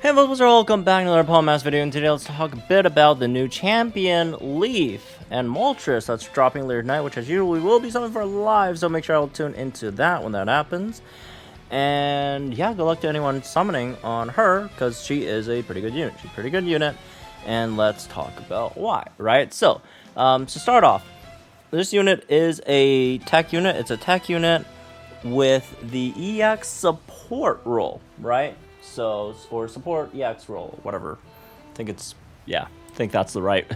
Hey folks, welcome back to another Palmas video, and today let's talk a bit about the new champion Leaf and Moltres that's dropping later tonight, which as usual we will be summoning for live, so make sure I'll tune into that when that happens. And yeah, good luck to anyone summoning on her, because she is a pretty good unit. She's a pretty good unit, and let's talk about why, right? So, to start off, this unit is a tech unit. It's a tech unit with the EX support role, right? So, or support EX role, whatever. I think it's, yeah, I think that's the right,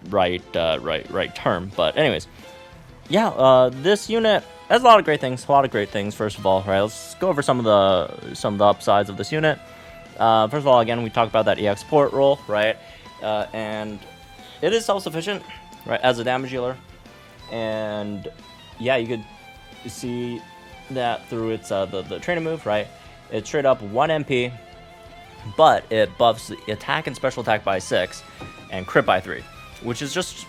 right term. But anyways, yeah, this unit has a lot of great things. First of all, right? Let's go over some of the upsides of this unit. First of all, again, we talked about that EX support role, right? And it is self-sufficient, right, as a damage dealer. And yeah, you could see that through its the trainer move, right? It's straight up 1 MP, but it buffs the attack and special attack by 6 and crit by 3, which is just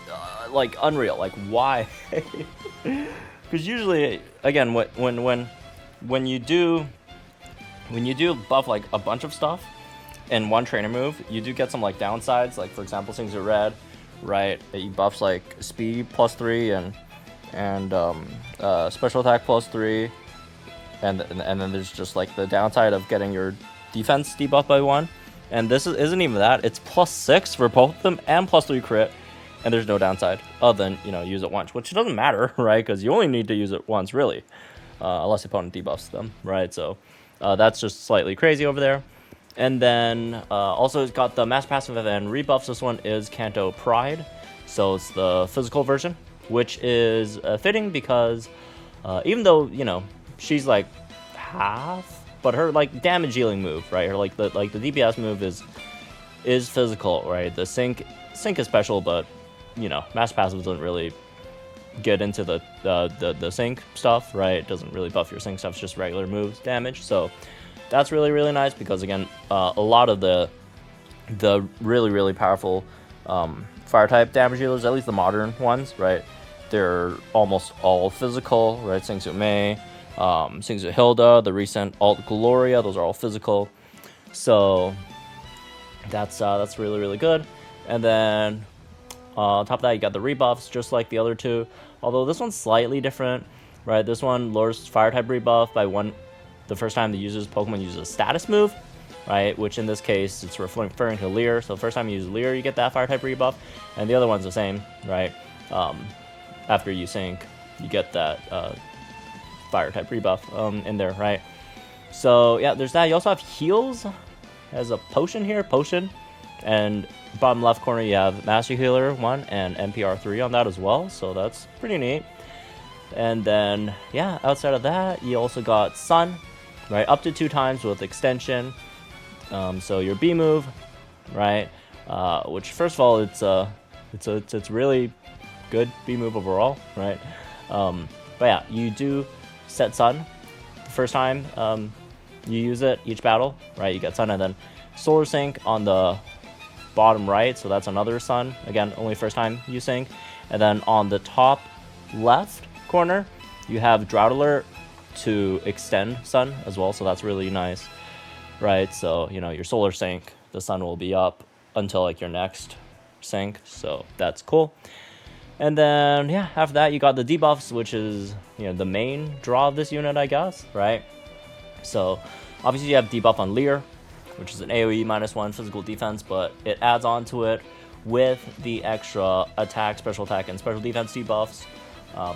like unreal. Like, why? Because usually, again, when you do buff like a bunch of stuff in one trainer move, you do get some like downsides. Like, for example, things are red, right? It buffs like speed plus 3 and special attack plus 3, and then there's just like the downside of getting your defense debuffed by 1, and this isn't even that. It's plus 6 for both of them and plus 3 crit, and there's no downside other than, you know, use it once, which doesn't matter, right? Because you only need to use it once, really, unless the opponent debuffs them, right? So that's just slightly crazy over there. And then also it's got the mass passive and rebuffs. This one is Canto Pride, so it's the physical version, which is fitting because even though, you know, she's like half, but her like damage dealing move, right? Her like the DPS move is physical, right? The sync is special, but you know, mass passive doesn't really get into the sync stuff, right? It doesn't really buff your sync stuff. It's just regular moves damage. So that's really nice because, again, a lot of the really powerful fire type damage dealers, at least the modern ones, right? They're almost all physical, right? Singsu Mei, Singsu Hilda, the recent alt Gloria, those are all physical. So that's really good. And then on top of that, you got the rebuffs, just like the other two. Although this one's slightly different, right? This one lowers fire type rebuff by 1 the first time the Pokemon uses a status move, right? Which in this case, it's referring to Leer. So the first time you use Leer, you get that fire type rebuff, and the other one's the same, right? After you sync, you get that fire type rebuff in there, right? So yeah, there's that. You also have heals as a potion here, and bottom left corner you have Master Healer 1 and NPR 3 on that as well, so that's pretty neat. And then yeah, outside of that, you also got Sun, right, up to 2 times with extension. So your B move, right, which first of all, it's really good B move overall, right? But yeah, you do set Sun the first time you use it each battle, right? You get Sun, and then Solar Sync on the bottom right, so that's another Sun, again, only first time you sync. And then on the top left corner, you have Drought Alert to extend Sun as well, so that's really nice, right? So, you know, your Solar Sync, the Sun will be up until like your next sync, so that's cool. And then yeah, after that you got the debuffs, which is, you know, the main draw of this unit, I guess, right? So obviously you have debuff on Leer, which is an AoE -1 physical defense, but it adds on to it with the extra attack, special attack, and special defense debuffs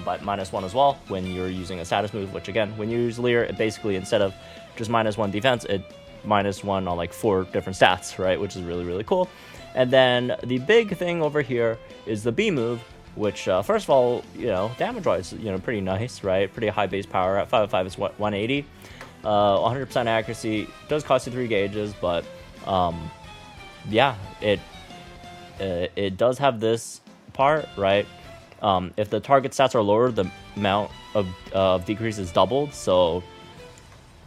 by -1 as well when you're using a status move, which again, when you use Leer, it basically, instead of just -1 defense, it -1 on like 4 different stats, right? Which is really cool. And then the big thing over here is the B move, which first of all, you know, damage-wise, you know, pretty nice, right? Pretty high base power. At 505 is what, 180. 100% accuracy, does cost you 3 gauges, but yeah, it does have this part, right? If the target stats are lower, the amount of decrease is doubled, so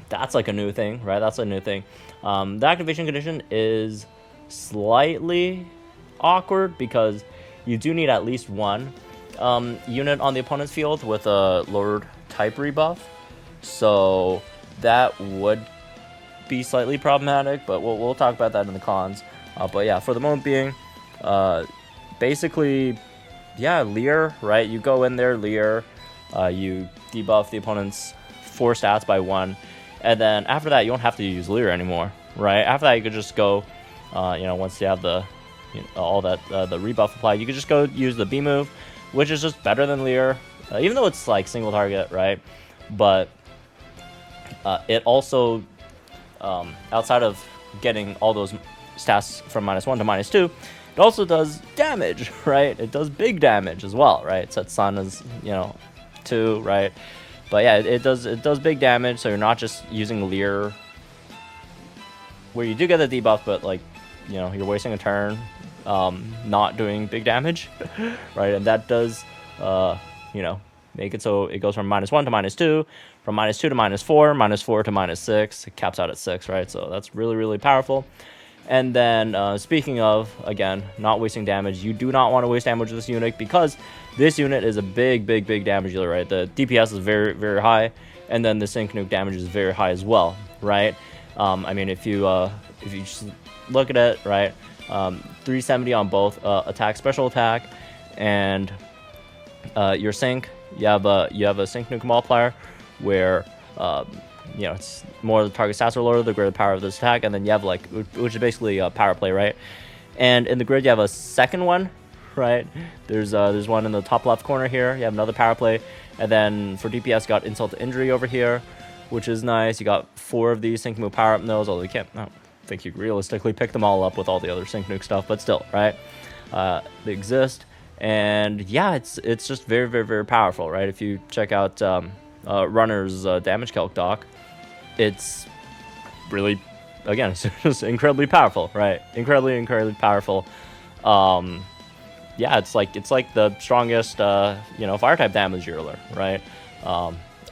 that's like a new thing, right? That's a new thing. The activation condition is slightly awkward because you do need at least 1 unit on the opponent's field with a lowered type rebuff, so that would be slightly problematic, but we'll talk about that in the cons. But yeah, for the moment being, basically, yeah, Leer, right? You go in there, Leer, you debuff the opponent's 4 stats by 1, and then after that, you don't have to use Leer anymore, right? After that, you could just go, once you have the all that the rebuff applied, you could just go use the B move, which is just better than Leer, even though it's like single target, right? But it also, outside of getting all those stats from -1 to -2, it also does damage, right? It does big damage as well, right? It sets Sun as 2, right? But yeah, it does big damage, so you're not just using Leer, where you do get the debuff, but like you're wasting a turn, not doing big damage, right? And that does make it so it goes from -1 to -2, from -2 to -4, -4 to -6. It caps out at 6, right? So that's really, really powerful. And then speaking of, again, not wasting damage, you do not want to waste damage with this unit, because this unit is a big damage dealer, right? The DPS is very, very high, and then the sync nuke damage is very high as well, right? I mean, if you just look at it, right, 370 on both attack, special attack, and your sync. You have a sync nuke multiplier where it's more the target stats are lower, the greater the power of this attack, and then you have which is basically a power play, right? And in the grid you have a second one, right? There's one in the top left corner here. You have another power play, and then for DPS got insult to injury over here, which is nice. You got 4 of these sync move power up nodes, although you can't. I don't think you realistically pick them all up with all the other sync nuke stuff, but still, right? They exist. And yeah, it's just very, very, very powerful, right? If you check out Runner's damage calc doc, it's really, again, it's just incredibly powerful, right? Incredibly powerful. Yeah, it's like the strongest, fire type damage dealer, right?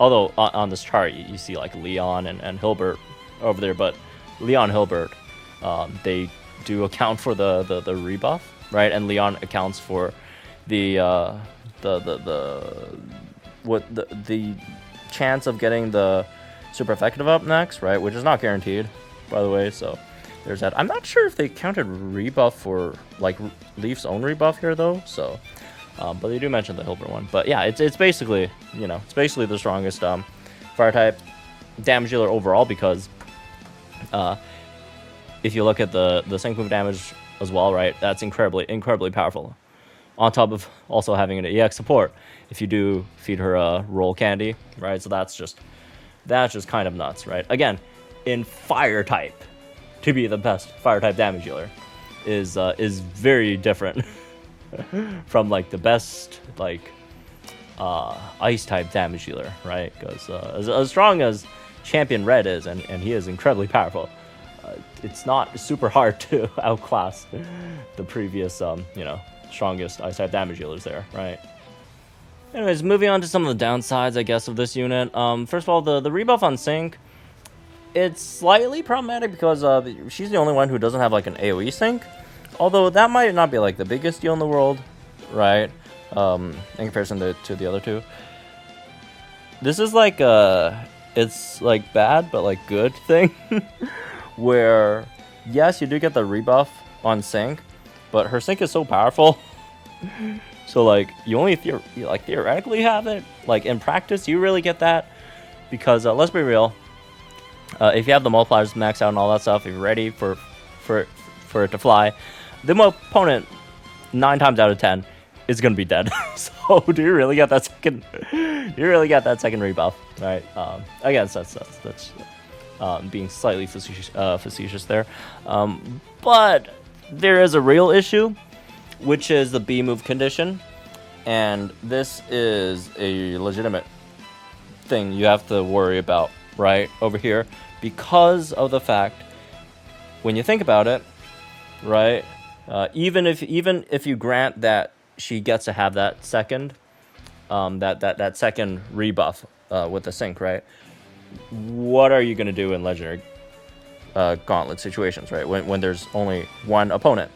Although on this chart you see like Leon and Hilbert over there, but Leon, Hilbert, they do account for the rebuff, right? And Leon accounts for the chance of getting the super effective up next, right? Which is not guaranteed, by the way. So there's that. I'm not sure if they counted rebuff for like Leaf's own rebuff here though. So, but they do mention the Hilbert one. But yeah, it's basically the strongest fire type damage dealer overall, because if you look at the sync move damage as well, right? That's incredibly powerful. On top of also having an EX support, if you do feed her a roll candy, right? So that's just kind of nuts, right? Again, in fire type, to be the best fire type damage dealer is very different from like the best like ice type damage dealer, right? Because as strong as Champion Red is, and he is incredibly powerful, it's not super hard to outclass the previous strongest ice type damage dealers there, right? Anyways, moving on to some of the downsides, I guess, of this unit. First of all, the rebuff on sync, it's slightly problematic because she's the only one who doesn't have like an AoE sync, although that might not be like the biggest deal in the world, right? In comparison to the other two. This is like it's like bad but like good thing where yes, you do get the rebuff on sync, but her sync is so powerful, so like you only theoretically have it. Like in practice, you really get that because let's be real. If you have the multipliers maxed out and all that stuff, if you're ready for it to fly, the opponent 9 times out of 10 is gonna be dead. So do you really get that second? Do you really get that second rebuff, right? I guess that's being slightly facetious there, but there is a real issue, which is the B move condition, and this is a legitimate thing you have to worry about right over here, because of the fact, when you think about it, right, even if you grant that she gets to have that second that second rebuff with the sync, right, what are you going to do in legendary gauntlet situations, right, when there's only one opponent,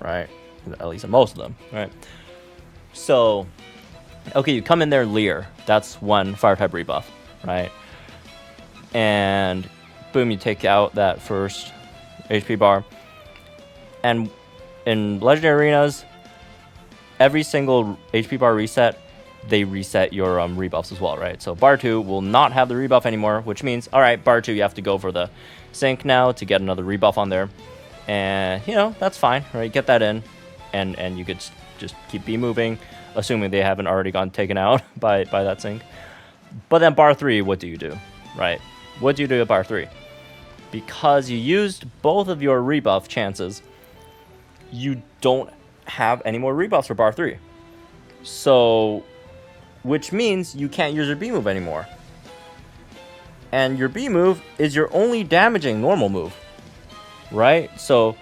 right, at least in most of them, right? So okay, you come in there Leer, that's one fire type rebuff, right? And boom, you take out that first HP bar. And in Legendary Arenas, every single HP bar reset, they reset your rebuffs as well, right? So bar 2 will not have the rebuff anymore, which means, all right, bar 2, you have to go for the sync now to get another rebuff on there. And, you know, that's fine, right? Get that in, and you could just keep B moving, assuming they haven't already gone taken out by that sync. But then bar 3, what do you do, right? What do you do at bar 3? Because you used both of your rebuff chances, you don't have any more rebuffs for bar 3. So, which means you can't use your B move anymore. And your B move is your only damaging normal move, right? So,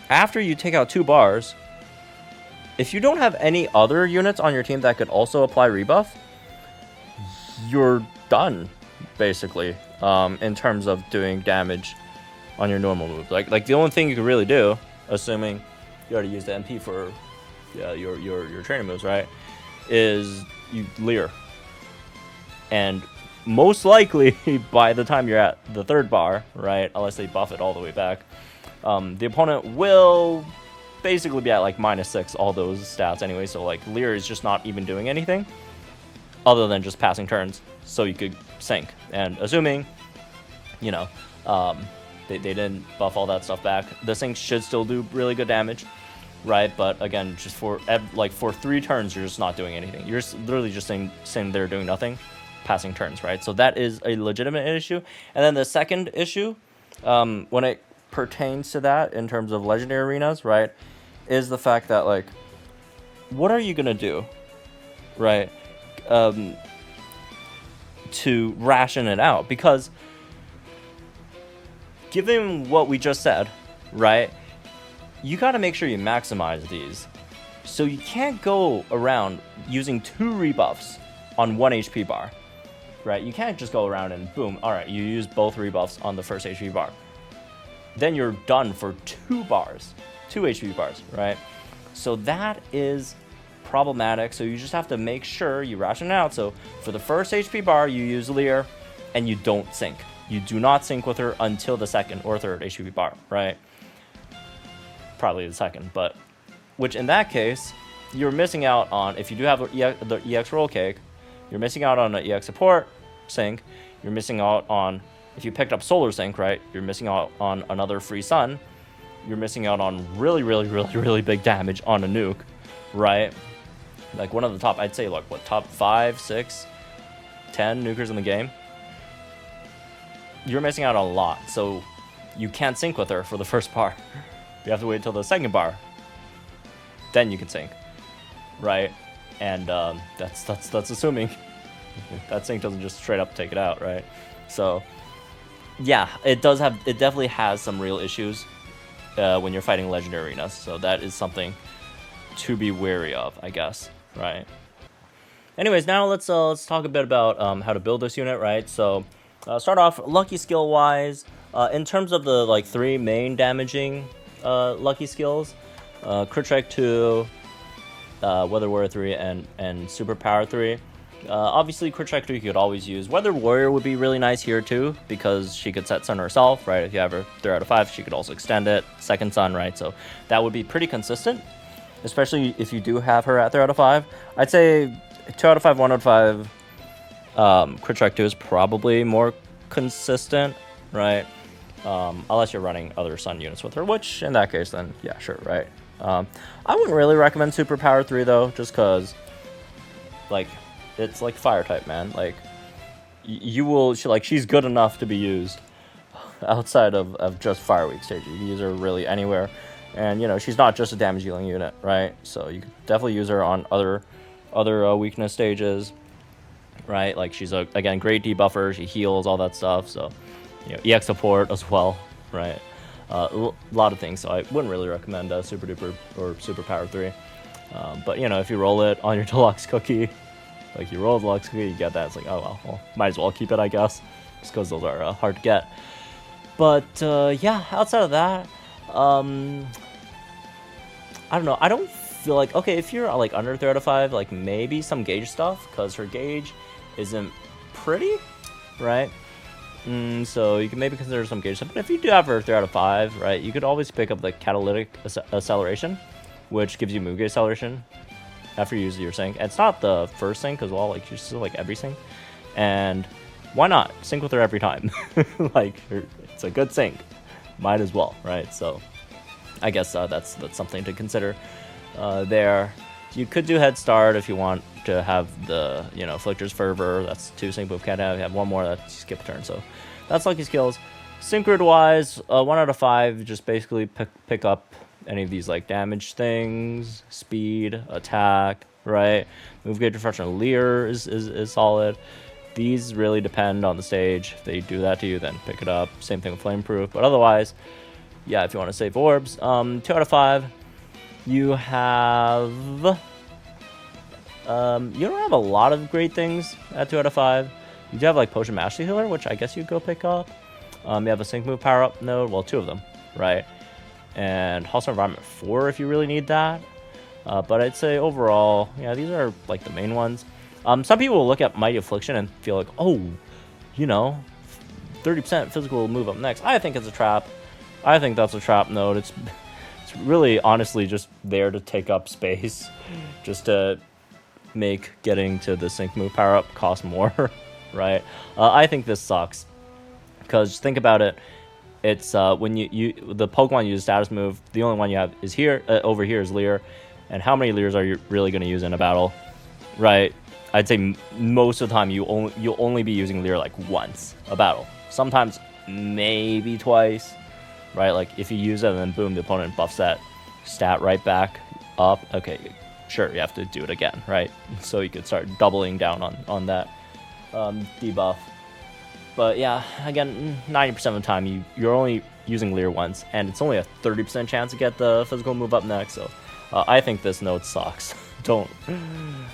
after you take out 2 bars, if you don't have any other units on your team that could also apply rebuff, you're done, basically, in terms of doing damage on your normal move. Like the only thing you could really do, assuming you already used the MP for your training moves, right, is you Leer. And most likely, by the time you're at the 3rd bar, right, unless they buff it all the way back, the opponent will basically be at like -6 all those stats anyway. So like Leer is just not even doing anything other than just passing turns, so you could sync. And assuming, you know, they didn't buff all that stuff back, the sync should still do really good damage, right? But again, just for 3 turns, you're just not doing anything. You're literally just sitting there doing nothing, passing turns, right? So that is a legitimate issue. And then the second issue, when it pertains to that in terms of Legendary Arenas, right, is the fact that, like, what are you gonna do, right, to ration it out? Because given what we just said, right, you got to make sure you maximize these. So you can't go around using 2 rebuffs on 1 HP bar, right? You can't just go around and boom, all right, you use both rebuffs on the first HP bar. Then you're done for 2 bars, 2 HP bars, right? So that is problematic. So you just have to make sure you ration it out. So for the first HP bar, you use Leer and you don't sync. You do not sync with her until the 2nd or 3rd HP bar, right? Probably the 2nd, but which in that case, you're missing out on, if you do have the EX roll cake, you're missing out on an EX support sync. You're missing out on, if you picked up solar sync, right, you're missing out on another free sun. You're missing out on really big damage on a nuke, right? Like one of the top, I'd say, like, what, top 5, 6, 10 nukers in the game. You're missing out on a lot, so you can't sync with her for the first bar. You have to wait till the 2nd bar. Then you can sync, right? And that's assuming that sync doesn't just straight up take it out, right? So yeah, it definitely has some real issues when you're fighting Legendary Arenas. So that is something to be wary of, I guess, right? Anyways, now let's talk a bit about how to build this unit, right? So start off lucky skill wise. In terms of the like 3 main damaging lucky skills, Crit Strike 2, Weather Warrior 3, and Super Power 3. Obviously, Crit Strike 2 you could always use. Weather Warrior would be really nice here too, because she could set Sun herself, right? If you have her 3 out of 5, she could also extend it, 2nd Sun, right? So that would be pretty consistent, especially if you do have her at 3 out of 5. I'd say 2 out of 5, 1 out of 5, Crit Strike 2 is probably more consistent, right? Unless you're running other Sun units with her, which in that case, then yeah, sure, right? I wouldn't really recommend Super Power 3 though, just because, like, it's like Fire type, man. Like, she's good enough to be used outside of just Fire Weak stage. You can use her really anywhere, and you know she's not just a damage dealing unit, right? So you can definitely use her on other weakness stages, right? Like she's again great debuffer. She heals, all that stuff. So you know, EX support as well, right? A lot of things. So I wouldn't really recommend Super Duper or Super Power 3. But you know, if you roll it on your deluxe cookie, like you roll the deluxe cookie, you get that. It's like, oh well, might as well keep it, I guess, just because those are hard to get. But yeah, outside of that, I don't know. I don't feel like, okay, if you're like under 3 out of 5, like maybe some gauge stuff, because her gauge isn't pretty, right? So you can maybe consider some gauge stuff. But if you do have her 3 out of 5, right, you could always pick up the catalytic acceleration, which gives you move gauge acceleration after you use your sync. And it's not the first sync as well, like you still like every sync. And why not sync with her every time? Like, it's a good sync, might as well, right? So I guess that's something to consider there. You could do head start if you want to have the, you know, Afflictor's Fervor. That's 2 sync move, can't have. You have 1 more, that you skip a turn. So that's lucky skills. Synchro wise, 1 out of 5, just basically pick up any of these like damage things, speed, attack, right? Move gauge refresher Leer is solid. These really depend on the stage. If they do that to you, then pick it up. Same thing with Flameproof. But otherwise, yeah, if you want to save orbs, 2 out of 5. You have you don't have a lot of great things at 2 out of 5. You do have like Potion Mastery Healer, which I guess you go pick up. You have a Sync Move Power Up node, well, 2 of them, right? And Hostile Environment 4 if you really need that. But I'd say overall, yeah, these are like the main ones. Some people will look at Mighty Affliction and feel like, oh, you know, 30% physical move up next. I think it's a trap. I think that's a trap node. It's really honestly just there to take up space, just to make getting to the sync move power up cost more, right? I think this sucks because think about it. It's when you the Pokemon use status move, the only one you have is here over here is Leer, and how many Leers are you really going to use in a battle, right? I'd say most of the time you'll only be using Leer like once a battle, sometimes maybe twice. Right, like if you use it and then boom, the opponent buffs that stat right back up. Okay, sure, you have to do it again, right? So you could start doubling down on that debuff. But yeah, again, 90% of the time you're only using Leer once, and it's only a 30% chance to get the physical move up next. So I think this node sucks. Don't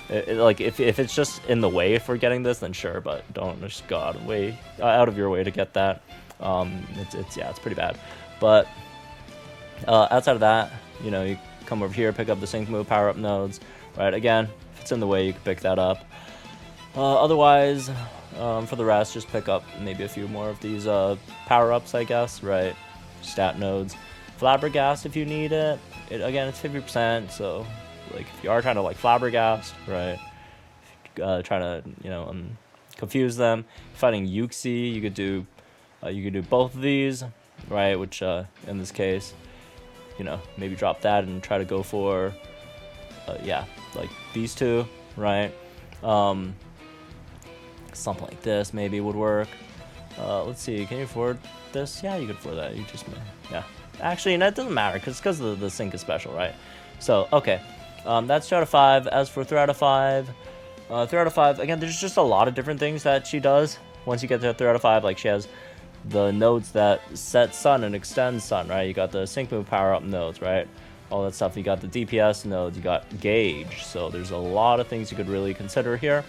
like if it's just in the way for getting this, then sure, but don't just go out of your way to get that. It's pretty bad. But outside of that, you know, you come over here, pick up the sync move power up nodes, right? Again, if it's in the way, you can pick that up. Otherwise, for the rest, just pick up maybe a few more of these power ups, I guess, right? Stat nodes, Flabbergast if you need it. Again, it's 50%, so like if you are trying to like Flabbergast, right? Trying to, you know, confuse them. Fighting Yuxi, you could do both of these, right? Which in this case, you know, maybe drop that and try to go for yeah, like these 2, right? Something like this maybe would work. Let's see, can you afford this? Yeah, you could afford that. You just, yeah, actually, and that doesn't matter because the sync is special, right? So okay, that's 2 out of 5. As for 3 out of 5, 3 out of 5, again, there's just a lot of different things that she does once you get to 3 out of 5. Like she has the nodes that set sun and extend sun, right? You got the sync move power up nodes, right? All that stuff. You got the DPS nodes, you got gauge. So there's a lot of things you could really consider here.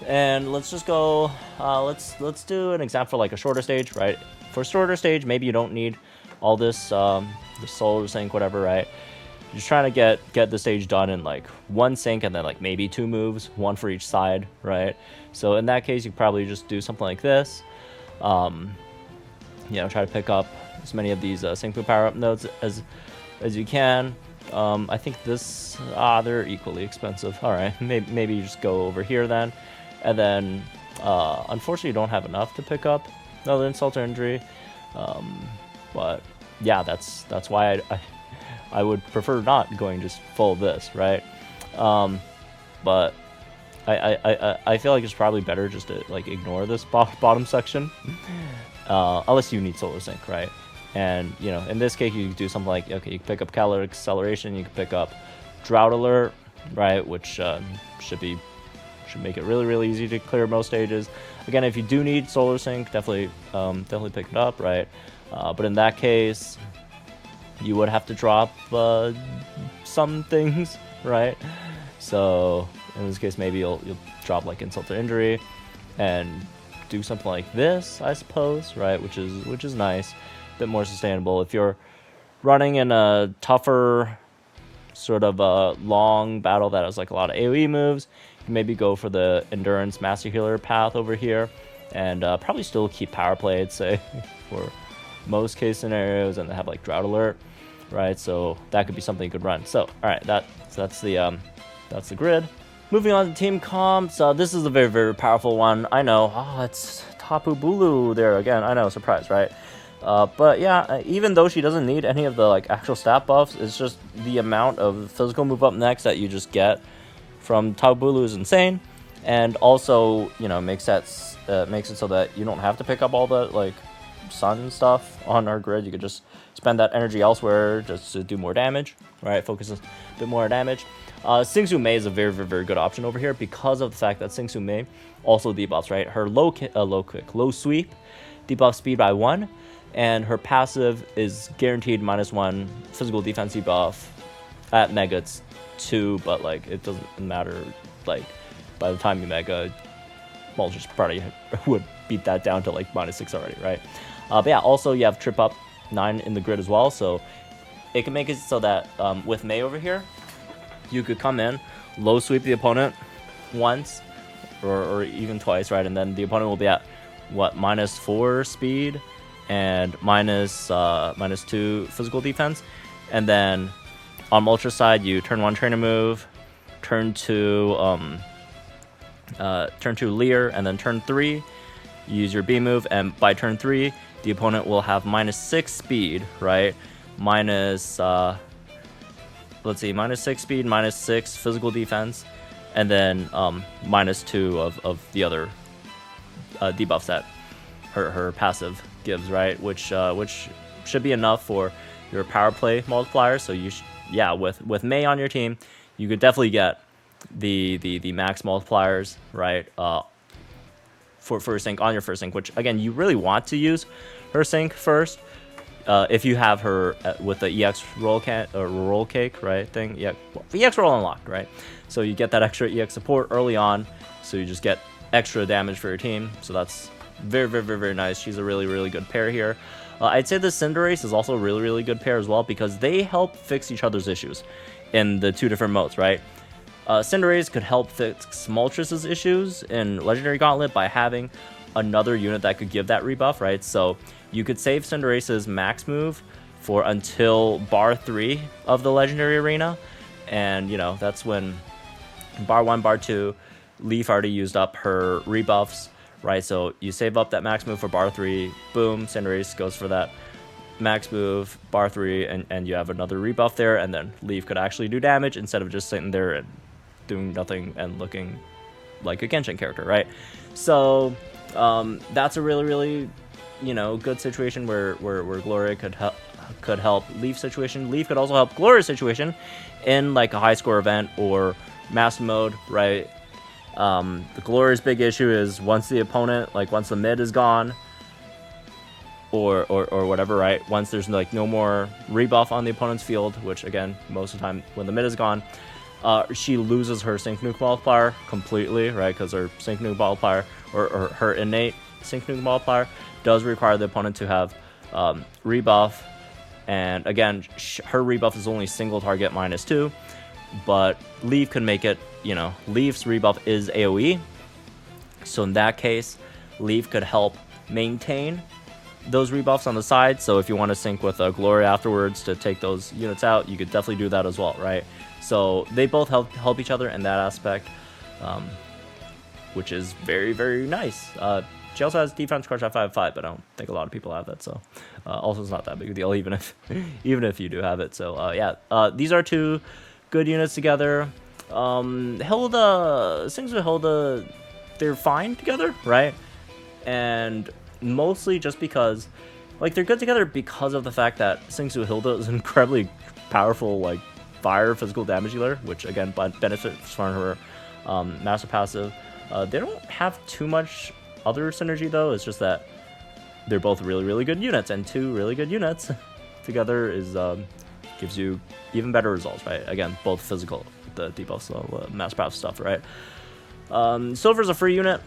And let's just go, let's do an example for like a shorter stage, right? For a shorter stage, maybe you don't need all this, the solar sync, whatever, right? You're just trying to get the stage done in like 1 sync and then like maybe 2 moves, 1 for each side, right? So in that case, you could probably just do something like this. You know, try to pick up as many of these sync move power up nodes as you can. I think this, they're equally expensive. All right, maybe you just go over here then, and then unfortunately you don't have enough to pick up another insult or injury. But yeah, that's why I would prefer not going just full this, right? But I feel like it's probably better just to like ignore this bottom section, unless you need solar sync, right? And you know, in this case, you can do something like, okay, you can pick up Caloric Acceleration, you can pick up Drought Alert, right? Which should make it really easy to clear most stages. Again, if you do need solar sync, definitely pick it up, right? But in that case, you would have to drop some things, right? So in this case, maybe you'll drop like Insult to Injury and do something like this, I suppose, right? Which is nice, a bit more sustainable. If you're running in a tougher sort of a long battle that has like a lot of AoE moves, you can maybe go for the Endurance Master Healer path over here and probably still keep power play, I'd say, for most case scenarios, and have like drought alert, right? So that could be something you could run. So all right, that's the grid. Moving on to team comps, this is a very, very powerful one. I know, it's Tapu Bulu there again. I know, surprise, right? But yeah, even though she doesn't need any of the like actual stat buffs, it's just the amount of physical move up next that you just get from Tapu Bulu is insane, and also, you know, makes it so that you don't have to pick up all the like sun stuff on our grid. You could just spend that energy elsewhere just to do more damage, right? Focus a bit more on damage. Singsu Mei is a very, very, very good option over here because of the fact that Singsu Mei also debuffs, right? Her low sweep debuffs speed by 1, and her passive is guaranteed -1 physical defense debuff. At Mega it's 2, but like it doesn't matter. Like by the time you Mega, Moltres probably would beat that down to like -6 already, right? But yeah, also you have Trip Up 9 in the grid as well, so it can make it so that with Mei over here, you could come in, low sweep the opponent once or even twice, right? And then the opponent will be at what, -4 speed and -2 physical defense. And then on Moltres side, you turn 1 trainer move, turn 2 Leer, and then turn 3 you use your B move, and by turn 3 the opponent will have -6 speed, right? Let's see, -6 speed, -6 physical defense, and then -2 of the other debuffs that her passive gives, right? Which should be enough for your power play multiplier. So yeah, with Mei on your team, you could definitely get the max multipliers, right? For her sync on your first sync, which again you really want to use her sync first. If you have her with the EX roll cake, right, thing, yeah, EX roll unlocked, right? So you get that extra EX support early on, so you just get extra damage for your team. So that's very, very, very, very nice. She's a really, really good pair here. I'd say the Cinderace is also a really, really good pair as well, because they help fix each other's issues in the 2 different modes, right? Cinderace could help fix Moltres' issues in Legendary Gauntlet by having another unit that could give that rebuff, right? So you could save Cinderace's max move for until bar 3 of the Legendary Arena, and you know, that's when bar 1, bar 2, Leaf already used up her rebuffs, right? So you save up that max move for bar 3, boom, Cinderace goes for that max move, bar 3, and you have another rebuff there, and then Leaf could actually do damage instead of just sitting there and doing nothing and looking like a Genshin character, right? So that's a really, really, you know, good situation where Gloria could help Leaf situation. Leaf could also help Gloria's situation in like a high score event or master mode, right? The Gloria's big issue is once the opponent, like once the mid is gone, or whatever, right? Once there's like no more rebuff on the opponent's field, which again, most of the time when the mid is gone, she loses her sync nuke multiplier completely, right? Because her sync nuke multiplier or her innate sync nuke multiplier does require the opponent to have rebuff, and again, her rebuff is only single target -2, but Leaf can make it, you know, Leaf's rebuff is AoE, so in that case, Leaf could help maintain those rebuffs on the side. So if you want to sync with Gloria afterwards to take those units out, you could definitely do that as well, right? So they both help each other in that aspect, which is very, very nice. She also has defense crush at 5/5, but I don't think a lot of people have that. So also it's not that big a deal, even if you do have it. So yeah, these are 2 good units together. Hilda, things with Hilda, they're fine together, right? And mostly just because, like, they're good together because of the fact that Singsu Hilda is an incredibly powerful, like, fire physical damage dealer, which again benefits from her master passive. They don't have too much other synergy though. It's just that they're both really, really good units, and 2 really good units together is gives you even better results, right? Again, both physical, the debuffs, master passive stuff, right? Silver's a free unit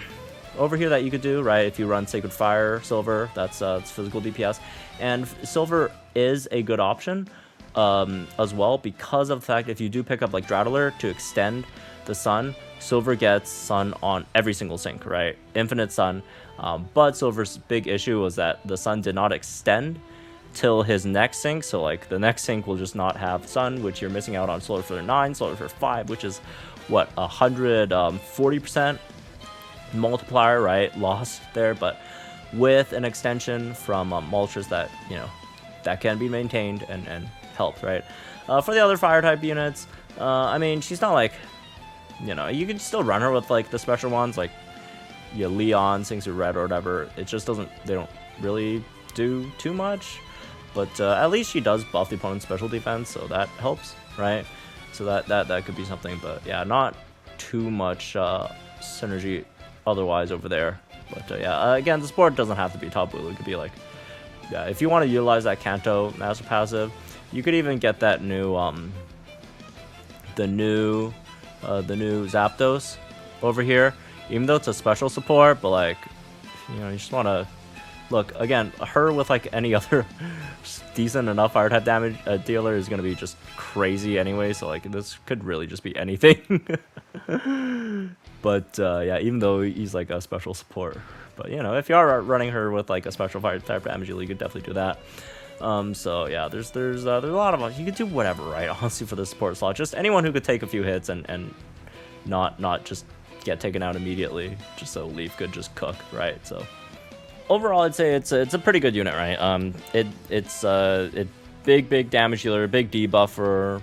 over here that you could do, right? If you run Sacred Fire Silver, that's it's physical DPS, and Silver is a good option as well, because of the fact if you do pick up like Drought Alert to extend the sun, Silver gets sun on every single sync, right? Infinite sun. But Silver's big issue was that the sun did not extend till his next sync. So like the next sync will just not have sun, which you're missing out on Solar Flare 9, Solar Flare 5, which is what, 140% multiplier, right? Lost there, but with an extension from Moltres that, you know, that can be maintained and helped, right? For the other fire type units, I mean, she's not like, you know, you can still run her with like the special ones, like Leon, Singsu Red or whatever. It just doesn't, they don't really do too much, but at least she does buff the opponent's special defense, so that helps, right? So that could be something, but yeah, not too much synergy otherwise over there. But yeah, again, the support doesn't have to be top blue. It could be like, yeah, if you want to utilize that Kanto master passive, you could even get that new the new Zapdos over here, even though it's a special support. But like, you know, you just want to look again, her with like any other decent enough fire type damage dealer is gonna be just crazy anyway. So like, this could really just be anything. But yeah, even though he's like a special support, but you know, if you are running her with like a special fire type damage dealer, you could definitely do that. So yeah, there's a lot of, you could do whatever, right? Honestly, for the support slot, just anyone who could take a few hits and not just get taken out immediately, just so Leaf could just cook, right? So overall, I'd say it's a pretty good unit, right? It's big damage dealer, big debuffer.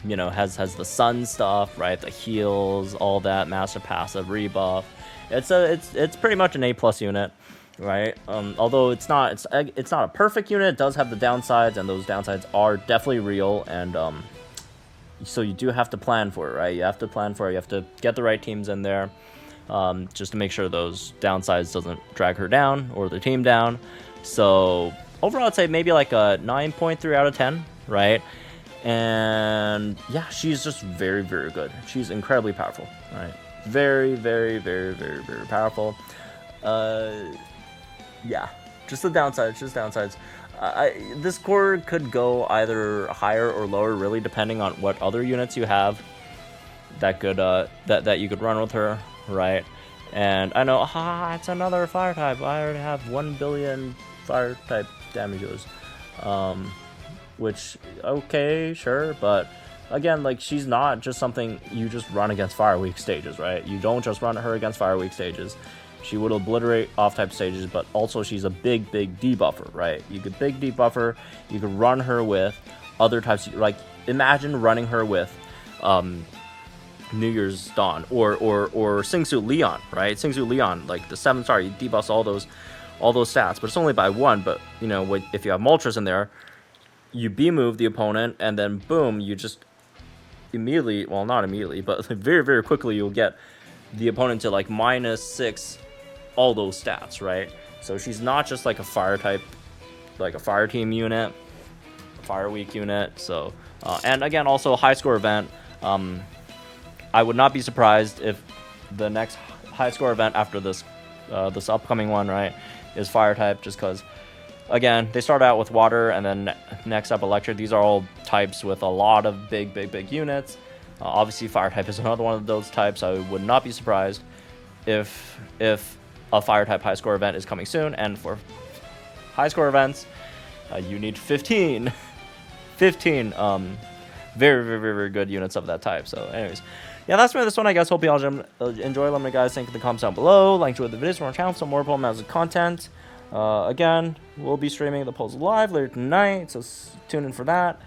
You know, has the sun stuff, right? The heals, all that, master passive, rebuff. It's pretty much an A+ unit, right? Although it's not a perfect unit. It does have the downsides, and those downsides are definitely real. And so you do have to plan for it, right? You have to plan for it. You have to get the right teams in there, just to make sure those downsides doesn't drag her down or the team down. So overall, I'd say maybe like a 9.3 out of 10, right? And yeah, she's just very good. She's incredibly powerful, right? Very powerful. Yeah, just the downsides, this core could go either higher or lower, really depending on what other units you have that could that you could run with her, right? And I know, it's another fire type. I already have 1 billion fire type damage dealers. Which, okay, sure, but again, like, she's not just something you just run against fire weak stages, right? You don't just run her against fire weak stages. She would obliterate off type stages, but also she's a big debuffer, right? You could big debuffer, you could run her with other types, like, imagine running her with New Year's Dawn or Singsu Leon, right? Singsu Leon, like the 7-star, you debuffs all those stats, but it's only by 1. But you know, if you have Moltres in there, you B-move the opponent, and then boom, you just immediately, well, not immediately, but very quickly, you'll get the opponent to like -6 all those stats, right? So she's not just like a fire type, like a fire team unit, fire weak unit. So and again, also a high score event. I would not be surprised if the next high score event after this this upcoming one, right, is fire type, just because again, they start out with water, and then next up electric. These are all types with a lot of big units. Obviously, fire type is another one of those types. I would not be surprised if a fire type high score event is coming soon. And for high score events, you need 15 very good units of that type. So anyways, yeah, that's for this one, I guess. Hope you all enjoy. Let me guys think in the comments down below. Like, enjoy the videos from our channel for some more Pokemon Magic content. Again, we'll be streaming the polls live later tonight, so tune in for that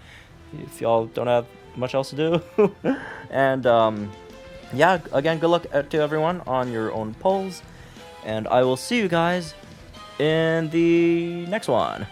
if y'all don't have much else to do. And yeah, again, good luck to everyone on your own polls, and I will see you guys in the next one.